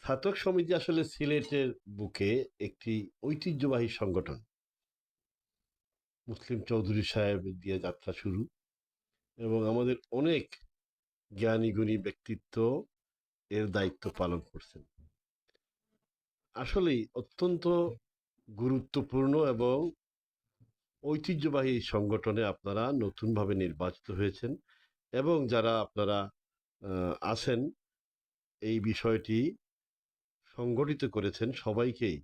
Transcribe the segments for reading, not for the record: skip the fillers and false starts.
ছাত্র সমিতি আসলে সিলেটের বুকে একটি ঐতিহ্যবাহী সংগঠন। মুসলিম চৌধুরী সাহেব দিয়ে যাত্রা শুরু, এবং আমাদের অনেক জ্ঞানী গুণী ব্যক্তিত্ব এর দায়িত্ব পালন করছেন। আসলেই অত্যন্ত গুরুত্বপূর্ণ এবং ঐতিহ্যবাহী এই সংগঠনে আপনারা নতুনভাবে নির্বাচিত হয়েছেন, এবং যারা আপনারা আছেন এই বিষয়টি সংগঠিত করেছেন, সবাইকেই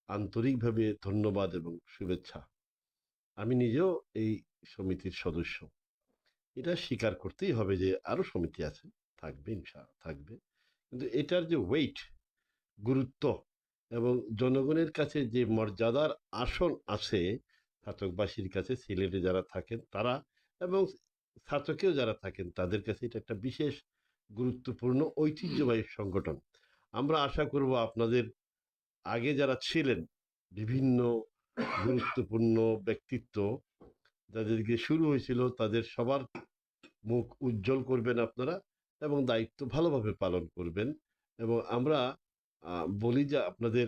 আন্তরিকভাবে ধন্যবাদ এবং শুভেচ্ছা। আমি নিজেও এই সমিতির সদস্য। এটা স্বীকার করতেই হবে যে আরো সমিতি আছে, থাকবে, ইনশাআল্লাহ থাকবে, কিন্তু এটার যে ওয়েট, গুরুত্ব এবং জনগণের কাছে যে মর্যাদার আসন আছে ছাতকবাসীর কাছে, সিলেটে যারা থাকেন তারা এবং ছাতকেও যারা থাকেন তাদের কাছে, এটা একটা বিশেষ গুরুত্বপূর্ণ ঐতিহ্যবাহী সংগঠন। আমরা আশা করব আপনাদের আগে যারা ছিলেন বিভিন্ন গুরুত্বপূর্ণ ব্যক্তিত্ব যাদেরকে শুরু হয়েছিল, তাদের সবার মুখ উজ্জ্বল করবেন আপনারা এবং দায়িত্ব ভালোভাবে পালন করবেন। এবং আমরা বলি যে আপনাদের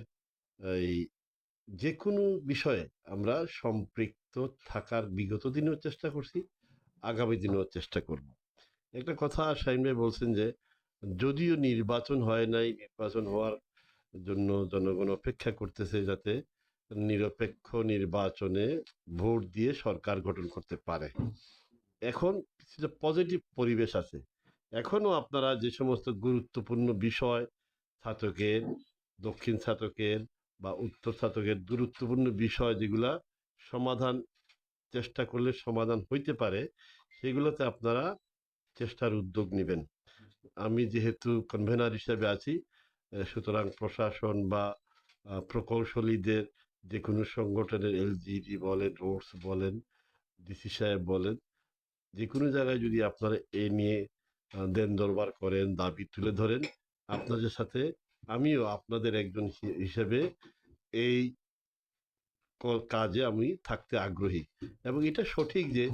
এই যে কোনো বিষয়ে আমরা সম্পৃক্ত থাকার বিগত দিনেও চেষ্টা করছি, আগামী দিনেও চেষ্টা করব। একটা কথা শাহিন ভাই বলছেন যে যদিও নির্বাচন হয় নাই, নির্বাচন হওয়ার জন্য জনগণ অপেক্ষা করতেছে যাতে নিরপেক্ষ নির্বাচনে ভোট দিয়ে সরকার গঠন করতে পারে। এখন কিছুটা পজিটিভ পরিবেশ আছে। এখনো আপনারা যে সমস্ত গুরুত্বপূর্ণ বিষয় ছাতকের, দক্ষিণ ছাতকের বা উত্তর ছাতকের গুরুত্বপূর্ণ বিষয় যেগুলা সমাধান চেষ্টা করলে সমাধান হইতে পারে, সেগুলোতে আপনারা চেষ্টার উদ্যোগ নেবেন। আমি যেহেতু কনভেনার হিসেবে আছি, সুতরাং প্রশাসন বা প্রকৌশলীদের যে কোনো সংগঠনের এলজিডি বলেন, রোডস বলেন, ডিসি সাহেব বলেন, যে কোনো জায়গায় যদি আপনারা এ নিয়ে দেন দরবার করেন, দাবি তুলে ধরেন, আপনাদের সাথে আমিও আপনাদের একজন হিসেবে এই কাজে আমি থাকতে আগ্রহী। এবং এটা সঠিক যে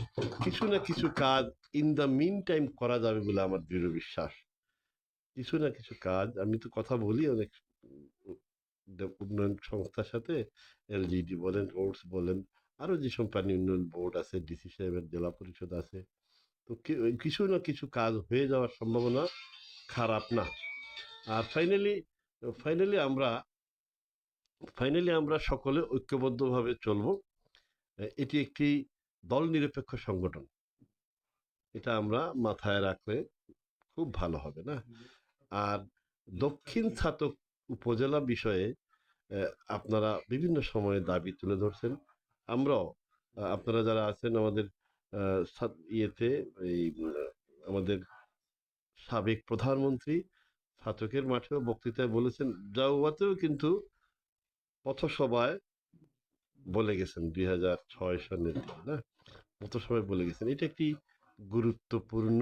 কিছু না কিছু কাজ ইন দ্য মিন টাইম করা যাবে বলে আমার দৃঢ় বিশ্বাস। কিছু না কিছু কাজ, আমি তো কথা বলি অনেক উন্নয়ন সংস্থার সাথে, এলজিডি বলেন, রোডস বলেন, আরো যেসব পানি উন্নয়ন বোর্ড আছে, ডিসি সাহেবের জেলা পরিষদ আছে, তো কিছু না কিছু কাজ হয়ে যাওয়ার সম্ভাবনা খারাপ না। আর ফাইনালি আমরা সকলে ঐক্যবদ্ধভাবে চলব। এটি একটি দল নিরপেক্ষ সংগঠন, এটা আমরা মাথায় রাখলে খুব ভালো হবে না। আর দক্ষিণ ছাতক উপজেলা বিষয়ে আপনারা বিভিন্ন সময়ে দাবি তুলে ধরছেন। আমরাও আপনারা যারা আছেন আমাদের ইয়েতে, এই আমাদের সাবেক প্রধানমন্ত্রী ছাতকের মাঠেও বক্তৃতায় বলেছেন, জাউয়াতেও কিন্তু পথসভায় বলে গেছেন 2006 সালের দিকে না, পথসভায় বলে গেছেন। এটা একটি গুরুত্বপূর্ণ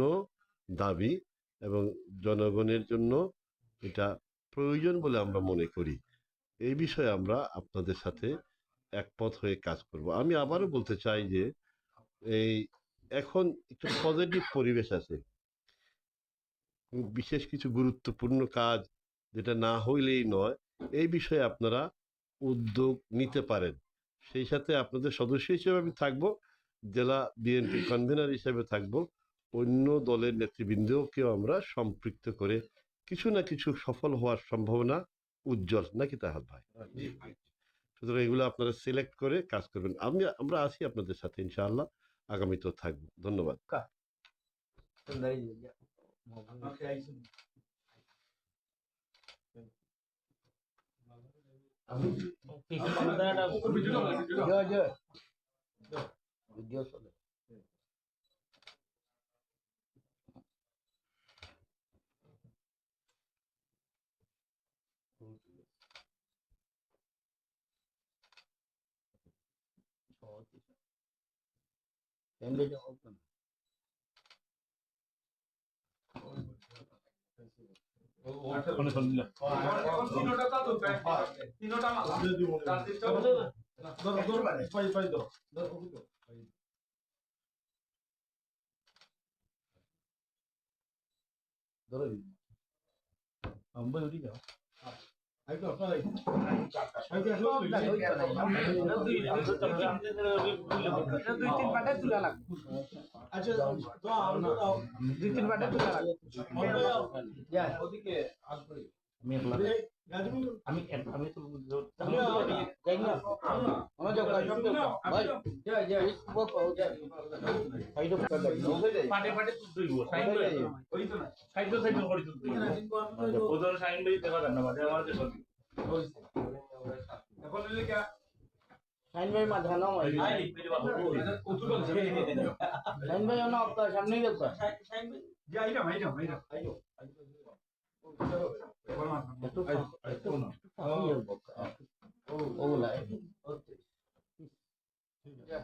দাবি এবং জনগণের জন্য এটা প্রয়োজন বলে আমরা মনে করি। এই বিষয়ে আমরা আপনাদের সাথে একমত হয়ে কাজ করব। আমি আবারও বলতে চাই যে এই এখন একটু পজিটিভ পরিবেশ আছে। বিশেষ কিছু গুরুত্বপূর্ণ কাজ যেটা না হইলেই নয়, এই বিষয়ে আপনারা উদ্যোগ নিতে পারেন। সেই সাথে আপনাদের সদস্য হিসেবে আমি থাকবো, জেলা বিএনপি কনভেনার হিসেবে থাকবো, অন্য দলের নেতৃবৃন্দকেও আমরা সম্পৃক্ত করে কিছু না কিছু সফল হওয়ার সম্ভাবনা উজ্জ্বল, নাকি তাহার ভাই? সুতরাং এগুলো আপনারা সিলেক্ট করে কাজ করবেন। আমরা আছি আপনাদের সাথে, ইনশাআল্লাহ আগামীতেও থাকবো। ধন্যবাদ। ধরো দুই তিন পাটে তুলা লাগবে, দুই তিন পাটে তুলা লাগবে। আমি তো পাটে পাটে তুলতেইব সাইন ওই তো না সাইড সাইড করে তুলতেইব ওদের সাইন বেই দেখা যাবে না বাদে আমার যে সবই এখন লেখা সাইন ভাই মাঝে নাও আই সাইন ভাই না আপনার সামনেই দেখো সাইন ভাই যে আইরা আইরা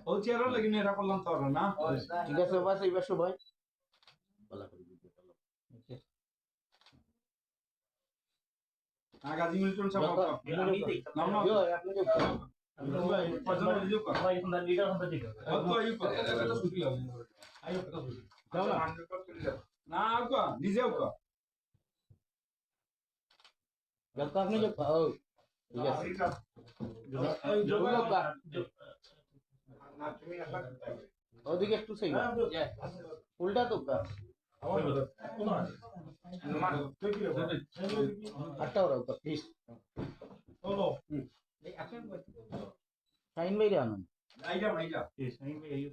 ও চেয়ারও লাগিনি এরা করলাম তো না ঠিক আছে বাস এইবার সবাই গাজী মিল্টন সাহেব আমি দেখতাম না আপনি ভাই পছন্দ হইলো ভাই এখন লিডার হতে ঠিক আছে তো আইও কত এটা সুখী হবে আইও কত সুখী যাও না 100% না আও নিজেও কো যত আপনি যে পাও ঠিক আছে যোগ না তুমি একটা ওদিকে একটু সেই উল্টা তো কা আটটা ওরা প্লিজ বলো সাইন ভাই রে আনন্দ আইজা সাইন ভাই আইও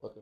কত